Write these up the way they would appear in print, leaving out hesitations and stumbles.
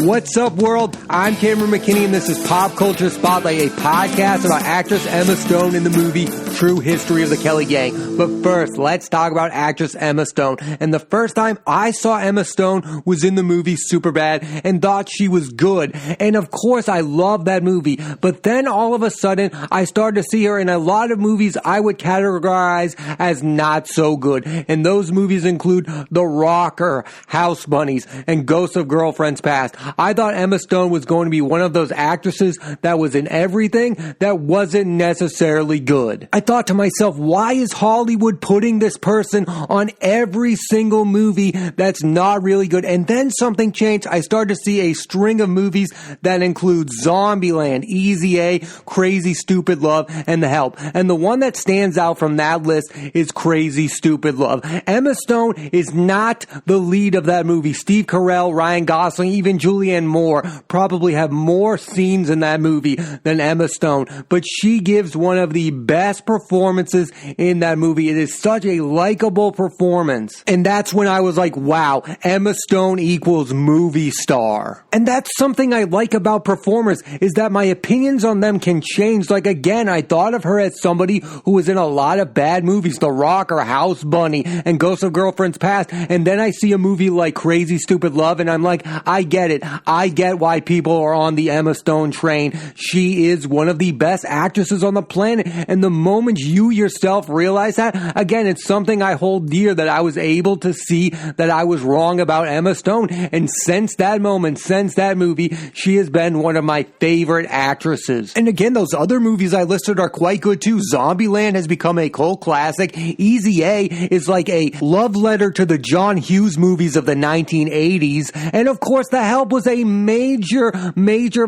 What's up, world? I'm Cameron McKinney, and this is Pop Culture Spotlight, a podcast about actress Emma Stone in the movie True History of the Kelly Gang. But first, let's talk about actress Emma Stone. And the first time I saw Emma Stone was in the movie Superbad and thought she was good. And of course, I love that movie. But then all of a sudden, I started to see her in a lot of movies I would categorize as not so good. And those movies include The Rocker, House Bunnies, and Ghosts of Girlfriends Past. I thought Emma Stone was going to be one of those actresses that was in everything that wasn't necessarily good. I thought to myself, why is Hollywood putting this person on every single movie that's not really good? And then something changed. I started to see a string of movies that include Zombie Land, Easy A, Crazy Stupid Love, and The Help. And the one that stands out from that list is Crazy Stupid Love. Emma Stone is not the lead of that movie. Steve Carell, Ryan Gosling, even Julianne Moore probably have more scenes in that movie than Emma Stone, but she gives one of the best performances in that movie. It is such a likable performance, and that's when I was like, wow, Emma Stone equals movie star. And that's something I like about performers, is that my opinions on them can change. Like, again, I thought of her as somebody who was in a lot of bad movies, The Rocker, House Bunny, and Ghosts of Girlfriends Past, and then I see a movie like Crazy Stupid Love, and I'm like, I get it. I get why people are on the Emma Stone train. She is one of the best actresses on the planet. And the moment you yourself realize that, again, it's something I hold dear, that I was able to see that I was wrong about Emma Stone. And since that moment, since that movie, she has been one of my favorite actresses. And again, those other movies I listed are quite good too. Zombie Land has become a cult classic. Easy A is like a love letter to the John Hughes movies of the 1980s. And of course, The Help was a major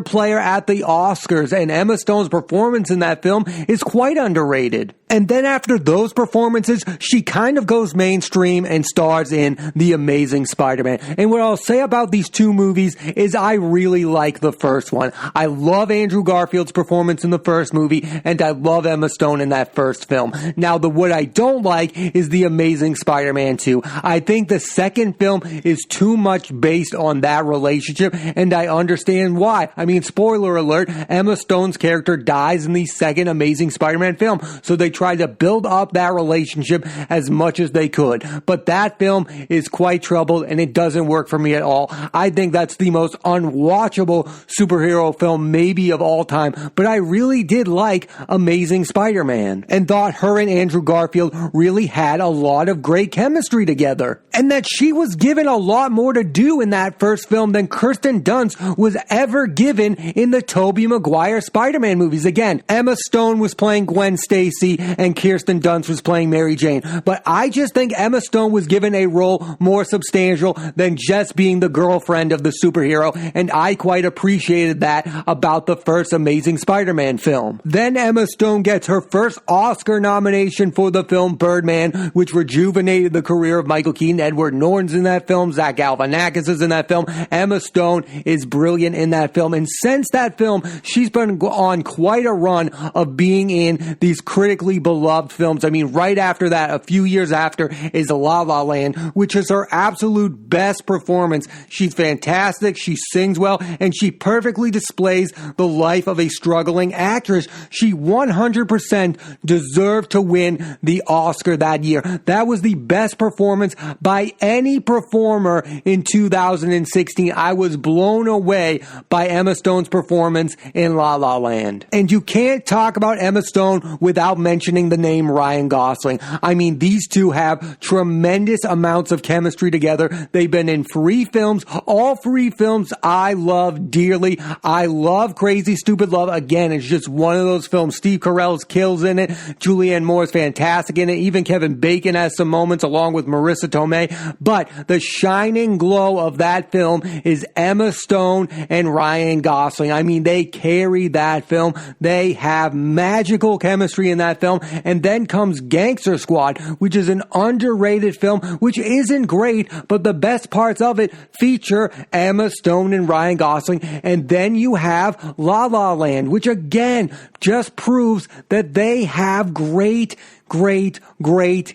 player at the Oscars, and Emma Stone's performance in that film is quite underrated. And then after those performances, she kind of goes mainstream and stars in The Amazing SpiderMan. And what I'll say about these two movies is I really like the first one. I love Andrew Garfield's performance in the first movie, and I love Emma Stone in that first film. Now, what I don't like is The Amazing Spider-Man 2. I think the second film is too much based on that relationship, and I understand why. I mean, spoiler alert, Emma Stone's character dies in the second Amazing Spider-Man film, so they tried to build up that relationship as much as they could. But that film is quite troubled, and it doesn't work for me at all. I think that's the most unwatchable superhero film maybe of all time, but I really did like Amazing Spider-Man, and thought her and Andrew Garfield really had a lot of great chemistry together, and that she was given a lot more to do in that first film than Kirsten Dunst was ever given in the Tobey Maguire Spider-Man movies. Again, Emma Stone was playing Gwen Stacy and Kirsten Dunst was playing Mary Jane. But I just think Emma Stone was given a role more substantial than just being the girlfriend of the superhero, and I quite appreciated that about the first Amazing Spider-Man film. Then Emma Stone gets her first Oscar nomination for the film BirdMan, which rejuvenated the career of Michael Keaton. Edward Norton's in that film, Zach Galifianakis is in that film. Emma Stone is brilliant in that film, and since that film, she's been on quite a run of being in these critically beloved films. I mean, right after that, a few years after, is La La Land, which is her absolute best performance. She's fantastic, she sings well, and she perfectly displays the life of a struggling actress. She 100% deserved to win the Oscar that year. That was the best performance by any performer in 2016. I was blown away by Emma Stone's performance in La La Land. And you can't talk about Emma Stone without mentioning the name Ryan Gosling. I mean, these two have tremendous amounts of chemistry together. They've been in 3 films. All 3 films I love dearly. I love Crazy Stupid Love. Again, it's just one of those films. Steve Carell's kills in it. Julianne Moore's fantastic in it. Even Kevin Bacon has some moments along with Marissa Tomei. But the shining glow of that film is Emma Stone and Ryan Gosling. I mean, they carry that film. They have magical chemistry in that film. And then comes Gangster Squad, which is an underrated film, which isn't great, but the best parts of it feature Emma Stone and Ryan Gosling. And then you have La La Land, which again just proves that they have great great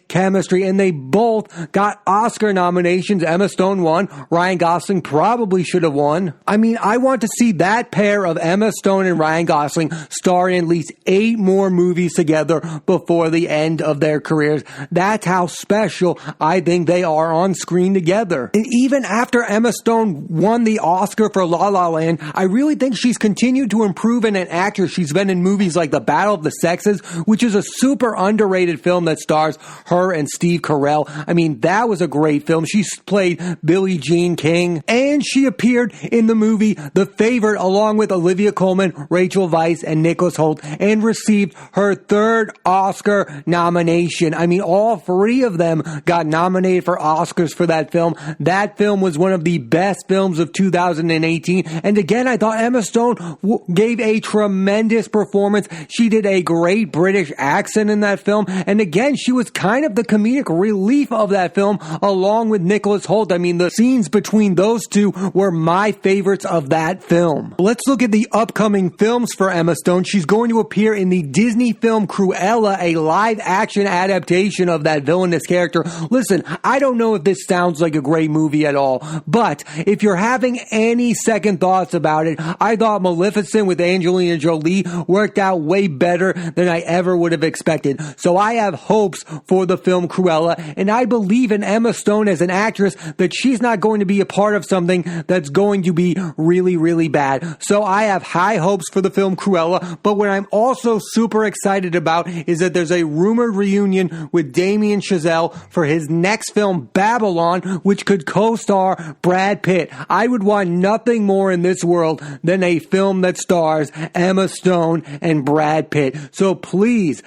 chemistry, and they both got Oscar nominations. Emma Stone won. Ryan Gosling probably should have won. I mean, I want to see that pair of Emma Stone and Ryan Gosling star in at least 8 more movies together before the end of their careers. That's how special I think they are on screen together. And even after Emma Stone won the Oscar for La La Land, I really think she's continued to improve in an actress. She's been in movies like The Battle of the Sexes, which is a super underrated film that stars her and Steve Carell. I mean, that was a great film. She played Billie Jean King, and she appeared in the movie The Favorite along with Olivia Colman, Rachel Weisz, and Nicholas Hoult, and received her 3rd Oscar nomination. I mean, all 3 of them got nominated for Oscars for that film. That film was one of the best films of 2018, and again, I thought Emma Stone gave a tremendous performance. She did a great British accent in that film, and again, she was kind of the comedic relief of that film along with Nicholas Hoult. I mean, the scenes between those two were my favorites of that film. Let's look at the upcoming films for Emma Stone. She's going to appear in the Disney film Cruella, a live-action adaptation of that villainous character. Listen, I don't know if this sounds like a great movie at all, but if you're having any second thoughts about it, I thought Maleficent with Angelina Jolie worked out way better than I ever would have expected. So I have hopes for the film Cruella, and I believe in Emma Stone as an actress that she's not going to be a part of something that's going to be really bad. So I have high hopes for the film Cruella, but what I'm also super excited about is that there's a rumored reunion with Damien Chazelle for his next film Babylon, which could co-star Brad Pitt. I would want nothing more in this world than a film that stars Emma Stone and Brad Pitt. So please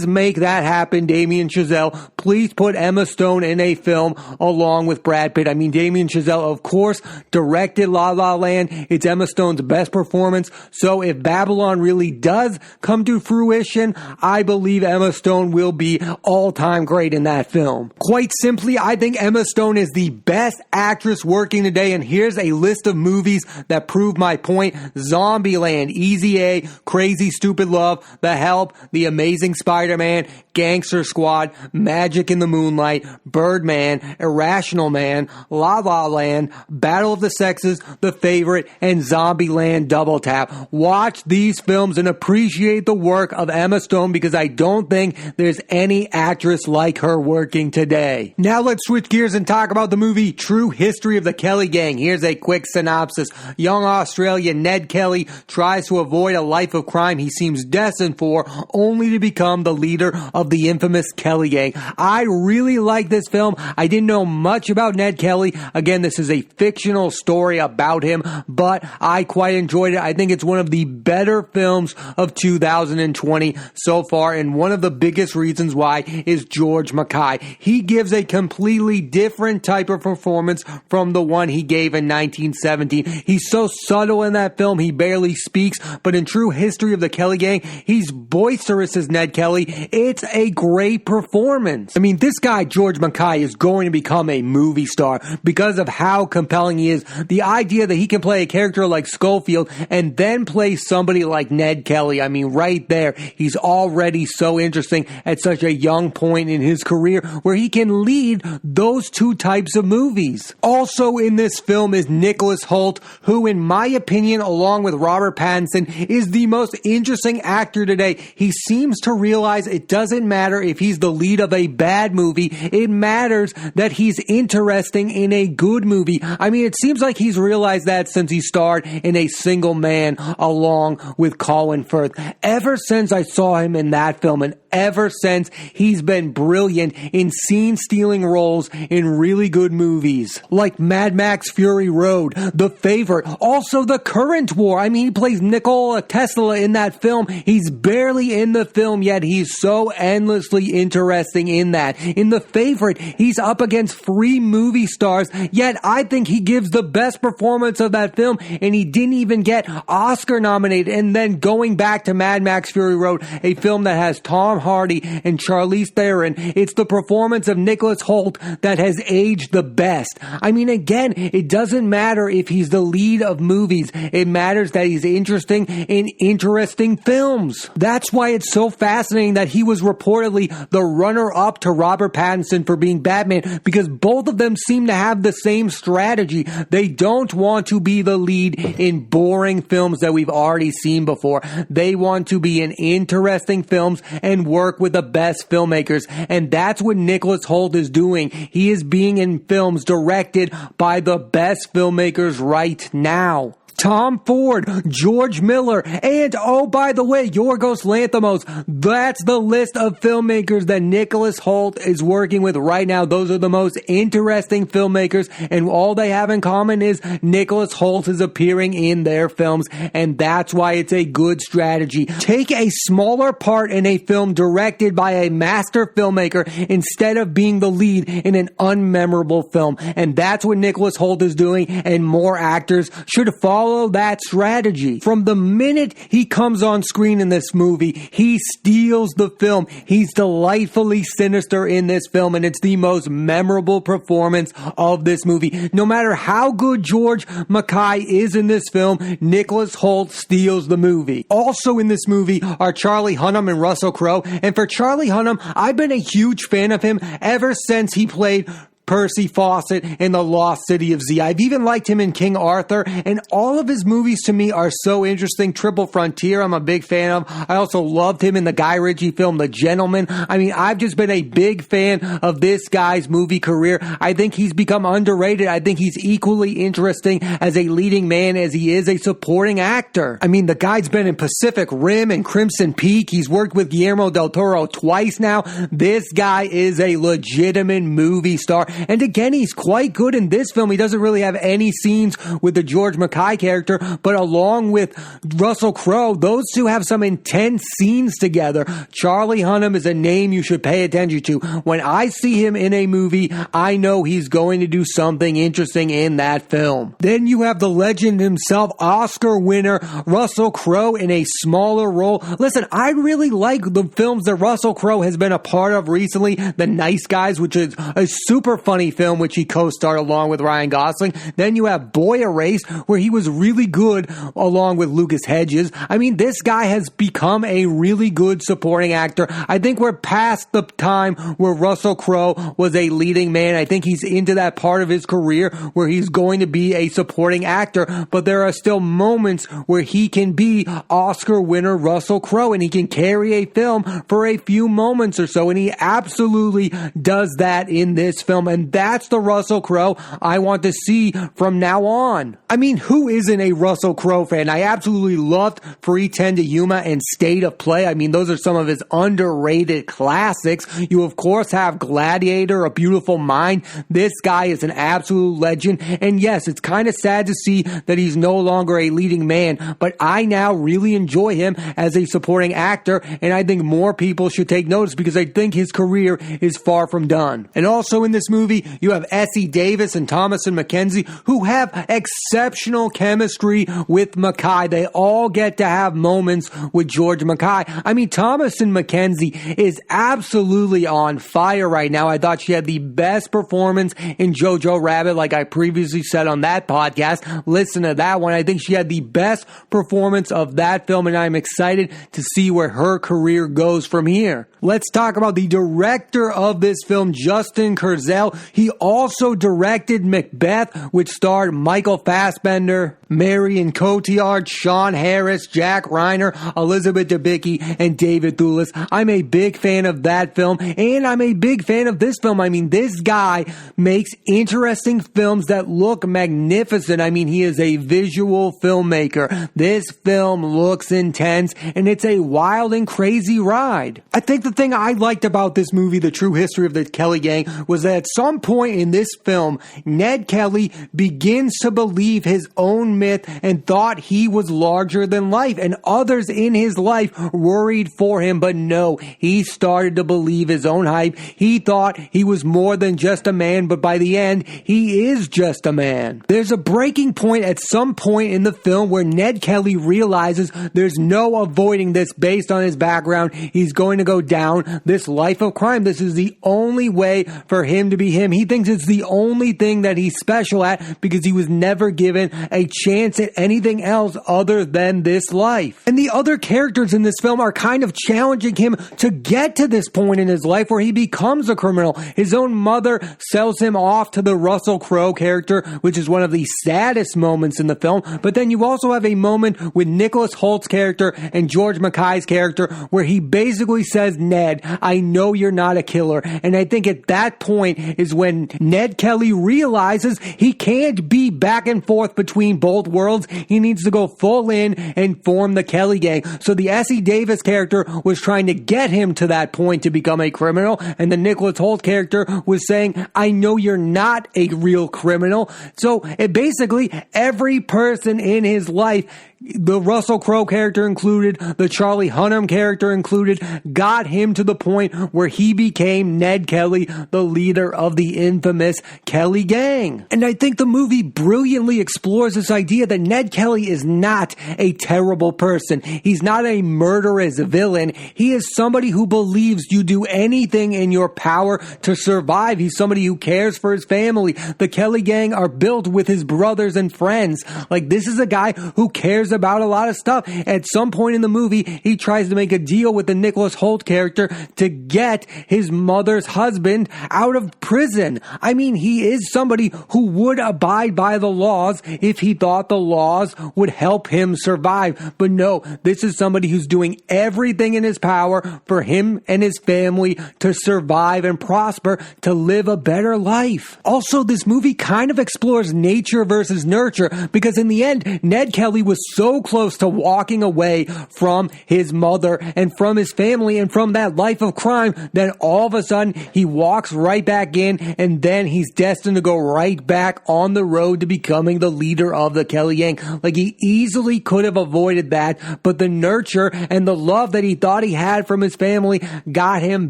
make that happen, Damien Chazelle. Please put Emma Stone in a film along with Brad Pitt. I mean, Damien Chazelle, of course, directed La La Land. It's Emma Stone's best performance. So if Babylon really does come to fruition, I believe Emma Stone will be all-time great in that film. Quite simply, I think Emma Stone is the best actress working today, and here's a list of movies that prove my point. Zombie Land, Easy A, Crazy Stupid Love, The Help, The Amazing SpiderMan, Gangster Squad, Magic in the Moonlight, BirdMan, Irrational Man, La La Land, Battle of the Sexes, The Favorite, and Zombie Land Double Tap. Watch these films and appreciate the work of Emma Stone, because I don't think there's any actress like her working today. Now let's switch gears and talk about the movie True History of the Kelly Gang. Here's a quick synopsis. Young Australian Ned Kelly tries to avoid a life of crime he seems destined for, only to become the leader of the infamous Kelly Gang. I really like this film. I didn't know much about Ned Kelly. Again, this is a fictional story about him, but I quite enjoyed it. I think it's one of the better films of 2020 so far, and one of the biggest reasons why is George Mackay. He gives a completely different type of performance from the one he gave in 1917. He's so subtle in that film, he barely speaks, but in True History of the Kelly Gang, he's boisterous as Ned Kelly. It's a great performance. I mean, this guy, George Mackay, is going to become a movie star because of how compelling he is. The idea that he can play a character like Schofield and then play somebody like Ned Kelly, I mean, right there, he's already so interesting at such a young point in his career where he can lead those two types of movies. Also in this film is Nicholas Hoult, who in my opinion, along with Robert Pattinson, is the most interesting actor today. He seems to realize it doesn't matter if he's the lead of a bad movie. It matters that he's interesting in a good movie. I mean, it seems like he's realized that since he starred in A Single Man along with Colin Firth. Ever since I saw him in that film, and ever since, he's been brilliant in scene-stealing roles in really good movies like Mad Max Fury Road, The Favorite, also The Current War. I mean, he plays Nikola Tesla in that film. He's barely in the film, yet he's so endlessly interesting in in that. In The Favorite, he's up against 3 movie stars, yet I think he gives the best performance of that film, and he didn't even get Oscar nominated. And then going back to Mad Max Fury Road, a film that has Tom Hardy and Charlize Theron, it's the performance of Nicholas Hoult that has aged the best. I mean, again, it doesn't matter if he's the lead of movies. It matters that he's interesting in interesting films. That's why it's so fascinating that he was reportedly the runner-up to Robert Pattinson for being Batman, because both of them seem to have the same strategy. They don't want to be the lead in boring films that we've already seen before. They want to be in interesting films and work with the best filmmakers. And that's what Nicholas Hoult is doing. He is being in films directed by the best filmmakers right now. Tom Ford, George Miller, and oh, by the way, Yorgos Lanthimos. That's the list of filmmakers that Nicholas Hoult is working with right now. Those are the most interesting filmmakers, and all they have in common is Nicholas Hoult is appearing in their films, and that's why it's a good strategy. Take a smaller part in a film directed by a master filmmaker instead of being the lead in an unmemorable film, and that's what Nicholas Hoult is doing, and more actors should follow that strategy. From the minute he comes on screen in this movie, he steals the film. He's delightfully sinister in this film, and it's the most memorable performance of this movie. No matter how good George Mackay is in this film, Nicholas Hoult steals the movie. Also in this movie are Charlie Hunnam and Russell Crowe, and for Charlie Hunnam, I've been a huge fan of him ever since he played Percy Fawcett in The Lost City of Z. I've even liked him in King Arthur, and all of his movies to me are so interesting. Triple Frontier, I'm a big fan of. I also loved him in the Guy Ritchie film, The Gentleman. I mean, I've just been a big fan of this guy's movie career. I think he's become underrated. I think he's equally interesting as a leading man as he is a supporting actor. I mean, the guy's been in Pacific Rim and Crimson Peak. He's worked with Guillermo del Toro twice now. This guy is a legitimate movie star. And again, he's quite good in this film. He doesn't really have any scenes with the George Mackay character, but along with Russell Crowe, those two have some intense scenes together. Charlie Hunnam is a name you should pay attention to. When I see him in a movie, I know he's going to do something interesting in that film. Then you have the legend himself, Oscar winner Russell Crowe in a smaller role. Listen, I really like the films that Russell Crowe has been a part of recently. The Nice Guys, which is a super funny film which he co-starred along with Ryan Gosling. Then you have Boy Erased, where he was really good along with Lucas Hedges. I mean, this guy has become a really good supporting actor. I think we're past the time where Russell Crowe was a leading man. I think he's into that part of his career where he's going to be a supporting actor, but there are still moments where he can be Oscar winner Russell Crowe, and he can carry a film for a few moments or so, and he absolutely does that in this film. And that's the Russell Crowe I want to see from now on. I mean, who isn't a Russell Crowe fan? I absolutely loved Free 10 to Yuma and State of Play. I mean, those are some of his underrated classics. You, of course, have Gladiator, A Beautiful Mind. This guy is an absolute legend. And yes, it's kind of sad to see that he's no longer a leading man, but I now really enjoy him as a supporting actor, and I think more people should take notice because I think his career is far from done. And also in this movie, you have Essie Davis and Thomasin McKenzie, who have exceptional chemistry with Mackay. They all get to have moments with George Mackay. I mean, Thomasin McKenzie is absolutely on fire right now. I thought she had the best performance in Jojo Rabbit, like I previously said on that podcast. Listen to that one. I think she had the best performance of that film, and I'm excited to see where her career goes from here. Let's talk about the director of this film, Justin Kurzel. He also directed Macbeth, which starred Michael Fassbender, Marion Cotillard, Sean Harris, Jack Reiner, Elizabeth Debicki, and David Thewlis. I'm a big fan of that film, and I'm a big fan of this film. I mean, this guy makes interesting films that look magnificent. I mean, he is a visual filmmaker. This film looks intense, and it's a wild and crazy ride. I think that the thing I liked about this movie, The True History of the Kelly Gang, was that at some point in this film, Ned Kelly begins to believe his own myth and thought he was larger than life, and others in his life worried for him, but no, he started to believe his own hype. He thought he was more than just a man, but by the end, he is just a man. There's a breaking point at some point in the film where Ned Kelly realizes there's no avoiding this based on his background. He's going to go down this life of crime. This is the only way for him to be him. He thinks it's the only thing that he's special at because he was never given a chance at anything else other than this life. And the other characters in this film are kind of challenging him to get to this point in his life where he becomes a criminal. His own mother sells him off to the Russell Crowe character, which is one of the saddest moments in the film. But then you also have a moment with Nicholas Hoult's character and George Mackay's character where he basically says, Ned, I know you're not a killer. And I think at that point is when Ned Kelly realizes he can't be back and forth between both worlds. He needs to go full in and form the Kelly Gang. So the Essie Davis character was trying to get him to that point to become a criminal, and the Nicholas Hoult character was saying, I know you're not a real criminal. So it basically, every person in his life, the Russell Crowe character included, the Charlie Hunnam character included, got him to the point where he became Ned Kelly, the leader of the infamous Kelly Gang. And I think the movie brilliantly explores this idea that Ned Kelly is not a terrible person. He's not a murderous villain. He is somebody who believes you do anything in your power to survive. He's somebody who cares for his family. The Kelly Gang are built with his brothers and friends. Like, this is a guy who cares about a lot of stuff. At some point in the movie, he tries to make a deal with the Nicholas Hoult character to get his mother's husband out of prison. I mean, he is somebody who would abide by the laws if he thought the laws would help him survive. But no, this is somebody who's doing everything in his power for him and his family to survive and prosper, to live a better life. Also, this movie kind of explores nature versus nurture, because in the end, Ned Kelly was so close to walking away from his mother and from his family and from that life of crime that all of a sudden he walks right back in, and then he's destined to go right back on the road to becoming the leader of the Kelly Gang. Like, he easily could have avoided that, but the nurture and the love that he thought he had from his family got him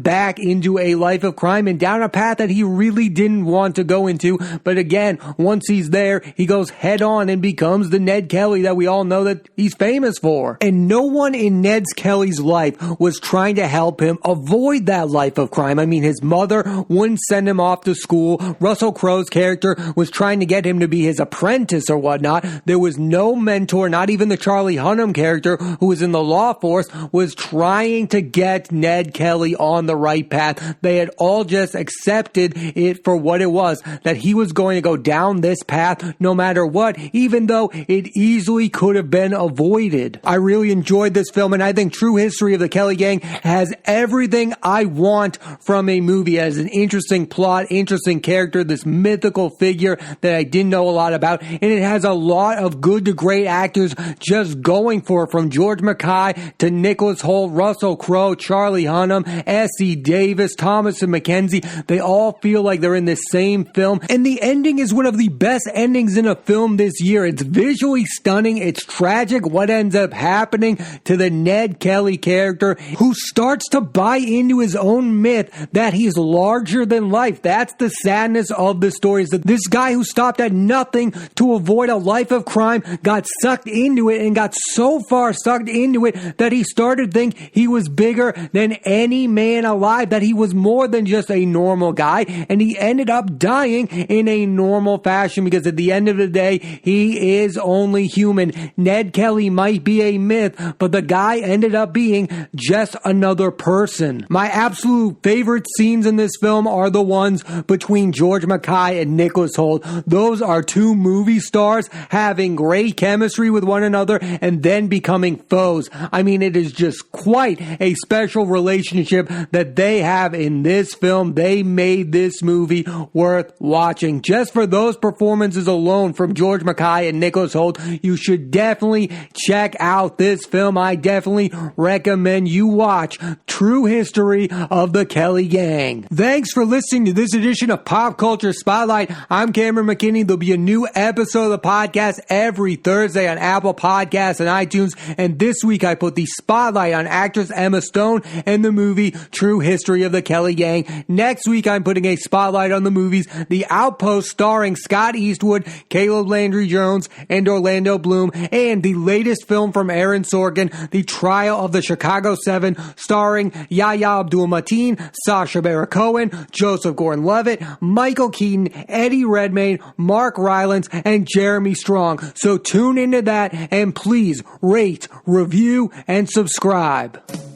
back into a life of crime and down a path that he really didn't want to go into. But again, once he's there, he goes head on and becomes the Ned Kelly that we all know that he's famous for. And no one in Ned Kelly's life was trying to help him avoid that life of crime. I mean, his mother wouldn't send him off to school. Russell Crowe's character was trying to get him to be his apprentice or whatnot. There was no mentor, not even the Charlie Hunnam character, who was in the law force, was trying to get Ned Kelly on the right path. They had all just accepted it for what it was, that he was going to go down this path no matter what, even though it easily could have been avoided. I really enjoyed this film, and I think True History of the Kelly Gang has everything I want from a movie. It has an interesting plot, interesting character, this mythical figure that I didn't know a lot about, and it has a lot of good to great actors just going for it, from George Mackay to Nicholas Hoult, Russell Crowe, Charlie Hunnam, Essie Davis, Thomas and Mackenzie. They all feel like they're in the same film, and the ending is one of the best endings in a film this year. It's visually stunning. It's tragic what ends up happening to the Ned Kelly character, who starts to buy into his own myth that he's larger than life. That's the sadness of the story, is that this guy who stopped at nothing to avoid a life of crime got sucked into it, and got so far sucked into it that he started to think he was bigger than any man alive, that he was more than just a normal guy, and he ended up dying in a normal fashion, because at the end of the day, he is only human. Ned Kelly might be a myth, but the guy ended up being just another person. My absolute favorite scenes in this film are the ones between George Mackay and Nicholas Hoult. Those are two movie stars having great chemistry with one another and then becoming foes. I mean, it is just quite a special relationship that they have in this film. They made this movie worth watching. Just for those performances alone from George Mackay and Nicholas Hoult, you should definitely definitely check out this film. I definitely recommend you watch True History of the Kelly Gang. Thanks for listening to this edition of Pop Culture Spotlight. I'm Cameron McKinney. There'll be a new episode of the podcast every Thursday on Apple Podcasts and iTunes. And this week I put the spotlight on actress Emma Stone and the movie True History of the Kelly Gang. Next week I'm putting a spotlight on the movies The Outpost starring Scott Eastwood, Caleb Landry Jones, and Orlando Bloom, and the latest film from Aaron Sorkin, The Trial of the Chicago 7, starring Yahya Abdul-Mateen, Sacha Baron Cohen, Joseph Gordon-Levitt, Michael Keaton, Eddie Redmayne, Mark Rylance, and Jeremy Strong. So tune into that and please rate, review, and subscribe.